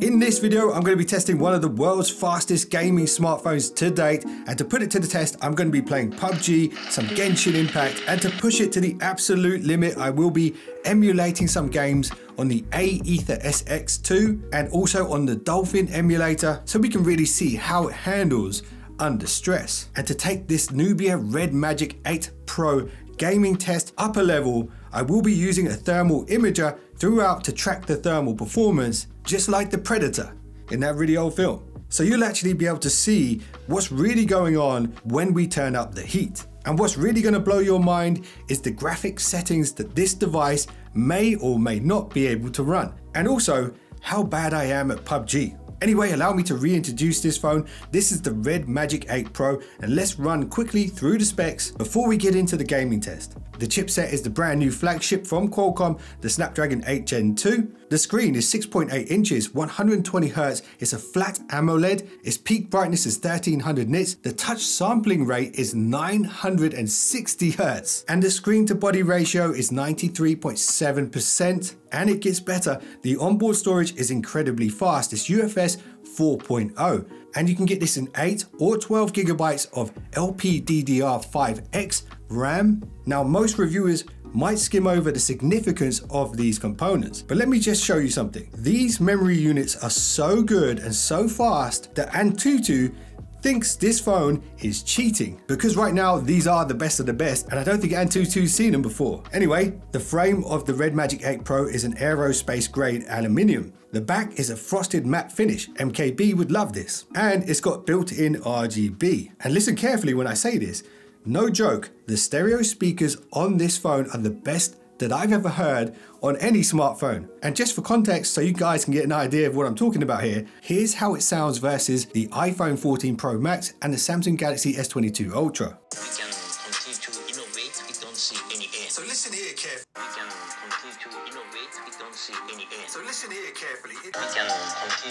In this video, I'm going to be testing one of the world's fastest gaming smartphones to date, and to put it to the test, I'm going to be playing PUBG, some Genshin Impact, and to push it to the absolute limit, I will be emulating some games on the Aether SX2 and also on the Dolphin emulator, so we can really see how it handles under stress. And to take this Nubia Red Magic 8 Pro gaming test up a level, I will be using a thermal imager throughout to track the thermal performance, just like the Predator in that really old film. So you'll actually be able to see what's really going on when we turn up the heat. And what's really going to blow your mind is the graphic settings that this device may or may not be able to run, and also how bad I am at PUBG. Anyway, allow me to reintroduce this phone. This is the Red Magic 8 Pro, and let's run quickly through the specs before we get into the gaming test. The chipset is the brand new flagship from Qualcomm, the Snapdragon 8 Gen 2. The screen is 6.8 inches, 120 Hz. It's a flat AMOLED. Its peak brightness is 1300 nits. The touch sampling rate is 960 Hz. And the screen to body ratio is 93.7%. And it gets better. The onboard storage is incredibly fast. It's UFS 4.0. And you can get this in 8 or 12 gigabytes of LPDDR5X RAM. Now, most reviewers might skim over the significance of these components, but let me just show you something. These memory units are so good and so fast that Antutu thinks this phone is cheating, because right now these are the best of the best, and I don't think Antutu's seen them before. Anyway, the frame of the Red Magic 8 Pro is an aerospace grade aluminium. The back is a frosted matte finish. MKB would love this. And it's got built-in RGB. And listen carefully when I say this. No joke, the stereo speakers on this phone are the best that I've ever heard on any smartphone. And just for context, so you guys can get an idea of what I'm talking about here, here's how it sounds versus the iPhone 14 Pro Max and the Samsung Galaxy S22 Ultra. We can continue to innovate, we don't see any end. So listen here carefully. We can continue to innovate, we don't see any end. So listen here carefully. We can continue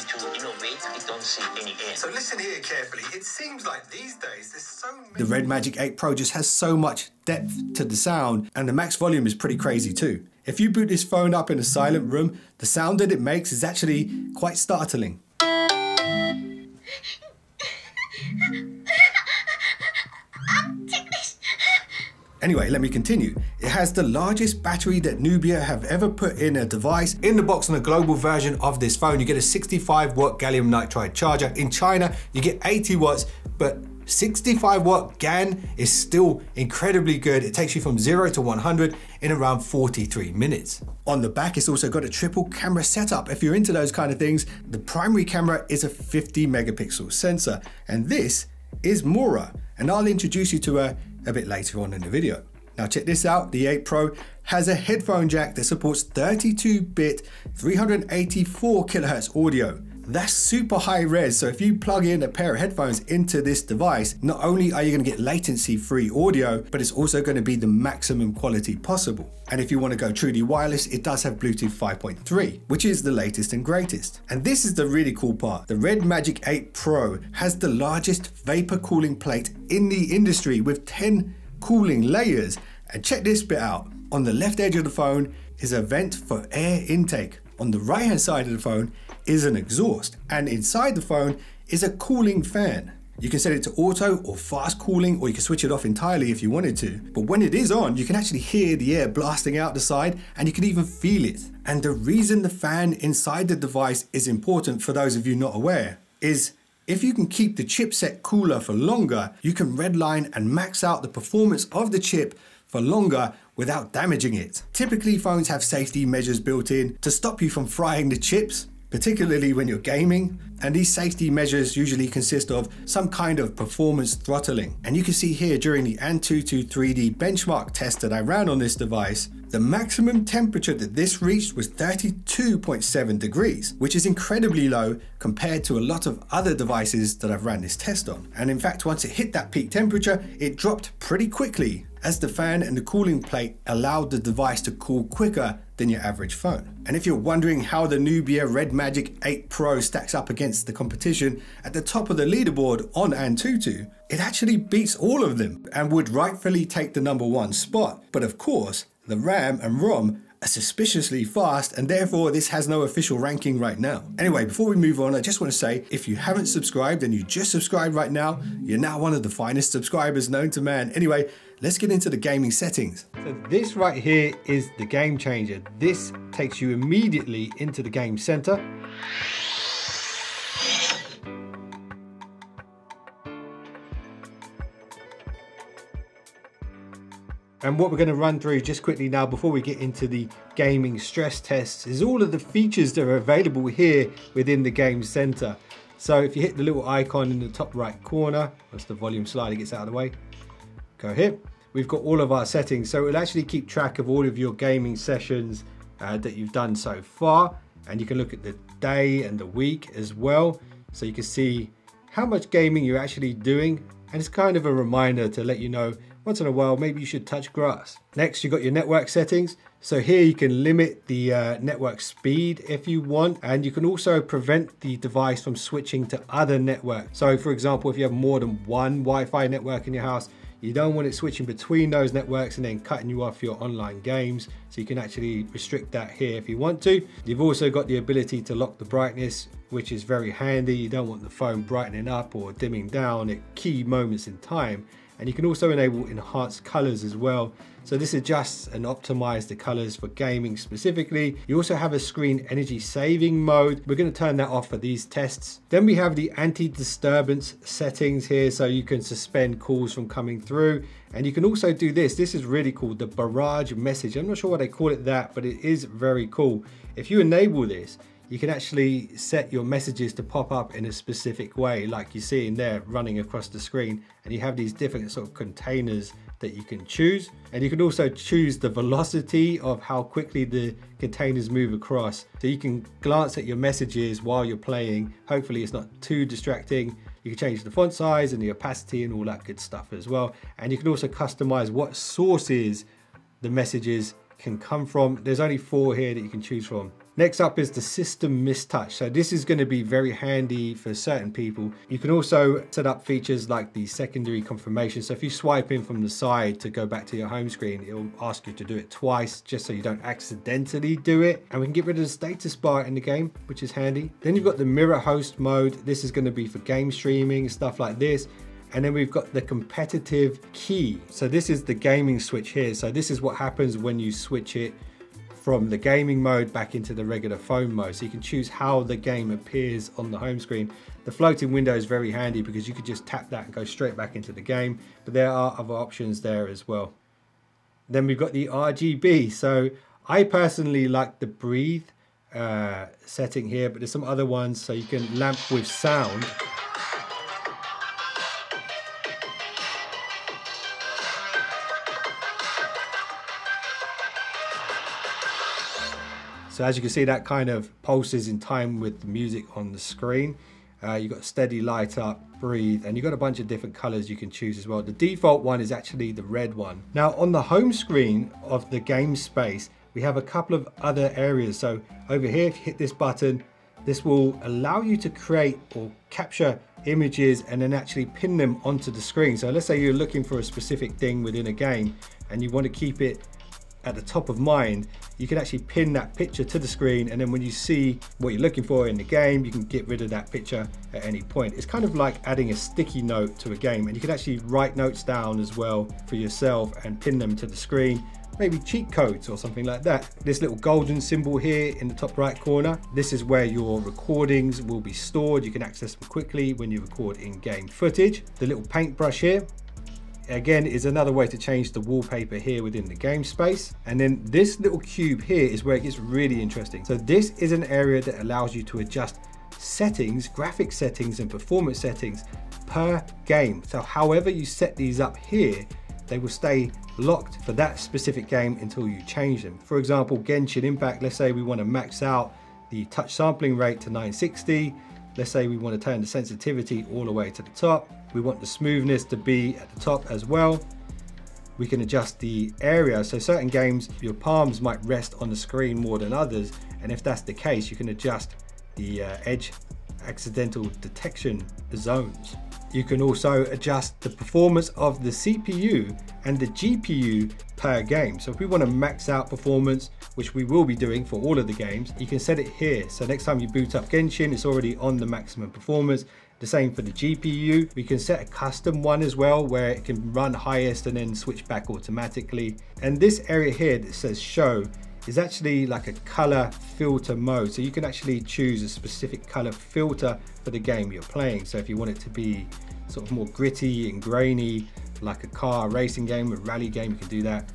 to innovate, we don't see any end. So listen here carefully. It seems like these days there's so many. The Red Magic 8 Pro just has so much depth to the sound, and the max volume is pretty crazy too. If you boot this phone up in a silent room, the sound that it makes is actually quite startling. Anyway, let me continue. It has the largest battery that Nubia have ever put in a device. In the box on a global version of this phone, you get a 65 watt gallium nitride charger. In China, you get 80 watts, but 65 watt GaN is still incredibly good. It takes you from 0 to 100 in around 43 minutes. On the back, it's also got a triple camera setup. If you're into those kind of things, the primary camera is a 50 megapixel sensor, and this is Mora, and I'll introduce you to her a bit later on in the video. Now check this out, the 8 Pro has a headphone jack that supports 32-bit 384 kilohertz audio. That's super high res, so if you plug in a pair of headphones into this device, not only are you going to get latency-free audio, but it's also going to be the maximum quality possible. And if you want to go truly wireless, it does have Bluetooth 5.3, which is the latest and greatest. And this is the really cool part. The Red Magic 8 Pro has the largest vapor cooling plate in the industry with 10 cooling layers. And check this bit out. On the left edge of the phone is a vent for air intake. On the right hand side of the phone is an exhaust, and inside the phone is a cooling fan. You can set it to auto or fast cooling, or you can switch it off entirely if you wanted to. But when it is on, you can actually hear the air blasting out the side, and you can even feel it. And the reason the fan inside the device is important, for those of you not aware, is if you can keep the chipset cooler for longer, you can redline and max out the performance of the chip for longer without damaging it. Typically, phones have safety measures built in to stop you from frying the chips, particularly when you're gaming. And these safety measures usually consist of some kind of performance throttling. And you can see here during the Antutu 3D benchmark test that I ran on this device, the maximum temperature that this reached was 32.7 degrees, which is incredibly low compared to a lot of other devices that I've ran this test on. And in fact, once it hit that peak temperature, it dropped pretty quickly, as the fan and the cooling plate allowed the device to cool quicker than your average phone. And if you're wondering how the Nubia Red Magic 8 Pro stacks up against the competition at the top of the leaderboard on Antutu, it actually beats all of them and would rightfully take the #1 spot. But of course, the RAM and ROM suspiciously fast, and therefore this has no official ranking right now. Anyway, before we move on, I just want to say, if you haven't subscribed and you just subscribed right now, you're now one of the finest subscribers known to man. Anyway, let's get into the gaming settings. So this right here is the game changer. This takes you immediately into the game center. And what we're going to run through just quickly now before we get into the gaming stress tests is all of the features that are available here within the game center. So if you hit the little icon in the top right corner, once the volume slider gets out of the way, go here. We've got all of our settings. So it'll actually keep track of all of your gaming sessions that you've done so far. And you can look at the day and the week as well. So you can see how much gaming you're actually doing. And it's kind of a reminder to let you know once in a while, maybe you should touch grass. Next, you've got your network settings. So here you can limit the network speed if you want, and you can also prevent the device from switching to other networks. So for example, if you have more than one Wi-Fi network in your house, you don't want it switching between those networks and then cutting you off your online games. So you can actually restrict that here if you want to. You've also got the ability to lock the brightness, which is very handy. You don't want the phone brightening up or dimming down at key moments in time. And you can also enable enhanced colors as well. So this adjusts and optimizes the colors for gaming specifically. You also have a screen energy saving mode. We're going to turn that off for these tests. Then we have the anti-disturbance settings here, so you can suspend calls from coming through. And you can also do this. This is really cool, the barrage message. I'm not sure why they call it that, but it is very cool. If you enable this, you can actually set your messages to pop up in a specific way, like you see in there running across the screen. And you have these different sort of containers that you can choose. And you can also choose the velocity of how quickly the containers move across. So you can glance at your messages while you're playing. Hopefully it's not too distracting. You can change the font size and the opacity and all that good stuff as well. And you can also customize what sources the messages can come from. There's only 4 here that you can choose from. Next up is the system mistouch. So this is going to be very handy for certain people. You can also set up features like the secondary confirmation. So if you swipe in from the side to go back to your home screen, it will ask you to do it twice just so you don't accidentally do it. And we can get rid of the status bar in the game, which is handy. Then you've got the mirror host mode. This is going to be for game streaming, stuff like this. And then we've got the competitive key. So this is the gaming switch here. So this is what happens when you switch it from the gaming mode back into the regular phone mode. So you can choose how the game appears on the home screen. The floating window is very handy because you could just tap that and go straight back into the game. But there are other options there as well. Then we've got the RGB. So I personally like the breathe setting here, but there's some other ones. So you can lamp with sound. So as you can see, that kind of pulses in time with the music on the screen. You've got steady, light up, breathe, and you've got a bunch of different colors you can choose as well. The default one is actually the red one. Now on the home screen of the game space, we have a couple of other areas. So over here, if you hit this button, this will allow you to create or capture images and then actually pin them onto the screen. So let's say you're looking for a specific thing within a game and you want to keep it at the top of mind, you can actually pin that picture to the screen, and then when you see what you're looking for in the game, you can get rid of that picture at any point. It's kind of like adding a sticky note to a game, and you can actually write notes down as well for yourself and pin them to the screen, maybe cheat codes or something like that. This little golden symbol here in the top right corner, this is where your recordings will be stored. You can access them quickly when you record in-game footage. The little paintbrush here, again, is another way to change the wallpaper here within the game space. And then this little cube here is where it gets really interesting. So this is an area that allows you to adjust settings, graphic settings and performance settings per game. So however you set these up here, they will stay locked for that specific game until you change them. For example, Genshin Impact, let's say we want to max out the touch sampling rate to 960. Let's say we want to turn the sensitivity all the way to the top. We want the smoothness to be at the top as well. We can adjust the area. So certain games, your palms might rest on the screen more than others. And if that's the case, you can adjust the edge accidental detection zones. You can also adjust the performance of the CPU and the GPU per game. So if we want to max out performance, which we will be doing for all of the games, you can set it here. So next time you boot up Genshin, it's already on the maximum performance. The same for the GPU. We can set a custom one as well, where it can run highest and then switch back automatically. And this area here that says show is actually like a color filter mode. So you can actually choose a specific color filter for the game you're playing. So if you want it to be sort of more gritty and grainy, like a car racing game, a rally game, you can do that.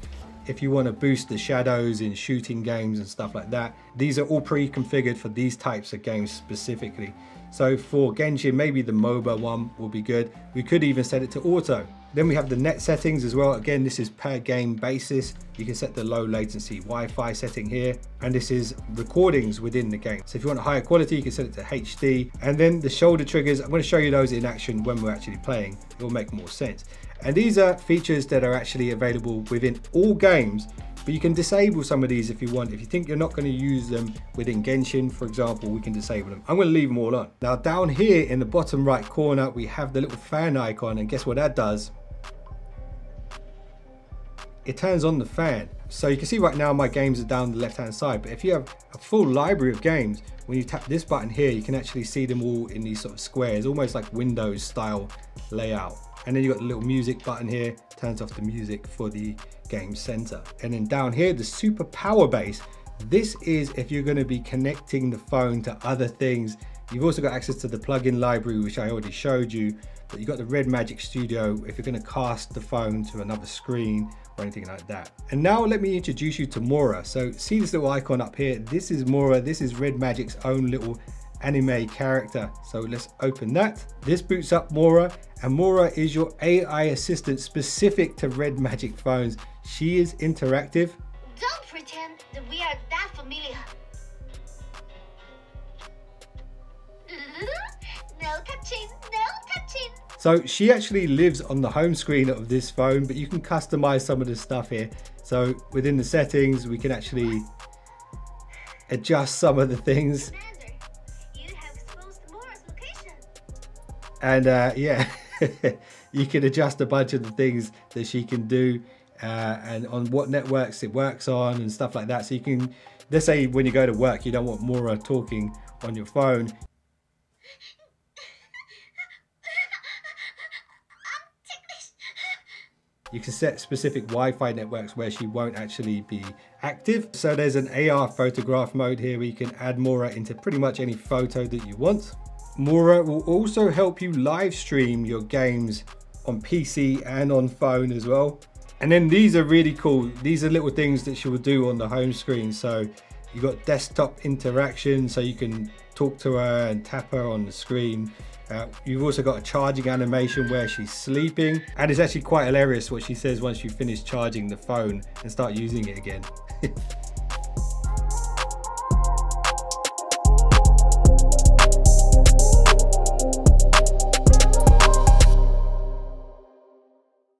If you want to boost the shadows in shooting games and stuff like that, these are all pre-configured for these types of games specifically. So for Genshin, maybe the MOBA one will be good. We could even set it to auto. Then we have the net settings as well. Again, this is per game basis. You can set the low latency Wi-Fi setting here. And this is recordings within the game. So if you want a higher quality, you can set it to HD. And then the shoulder triggers, I'm going to show you those in action when we're actually playing. It will make more sense. And these are features that are actually available within all games, but you can disable some of these if you want. If you think you're not going to use them within Genshin, for example, we can disable them. I'm going to leave them all on. Now down here in the bottom right corner, we have the little fan icon, and guess what that does? It turns on the fan. So you can see right now my games are down the left hand side, but if you have a full library of games, when you tap this button here, you can actually see them all in these sort of squares, almost like Windows style layout. And then you got the little music button here, turns off the music for the game center. And then down here, the super power base. This is if you're going to be connecting the phone to other things. You've also got access to the plugin library, which I already showed you, but you've got the Red Magic Studio if you're going to cast the phone to another screen or anything like that. And now let me introduce you to Mora. So see this little icon up here? This is Mora. This is Red Magic's own little anime character. So let's open that. This boots up Mora, and Mora is your AI assistant specific to Red Magic phones. She is interactive. Don't pretend that we are that familiar. No touching, no touching. So she actually lives on the home screen of this phone, but you can customize some of the stuff here. So within the settings, we can actually adjust some of the things. And yeah, you can adjust a bunch of the things that she can do and on what networks it works on and stuff like that. So you can, let's say when you go to work, you don't want Mora talking on your phone. You can set specific Wi-Fi networks where she won't actually be active. So there's an AR photograph mode here where you can add Mora into pretty much any photo that you want. Mora will also help you live stream your games on PC and on phone as well. And then these are really cool. These are little things that she will do on the home screen. So you've got desktop interaction, so you can talk to her and tap her on the screen. You've also got a charging animation where she's sleeping, and it's actually quite hilarious what she says once you finish charging the phone and start using it again.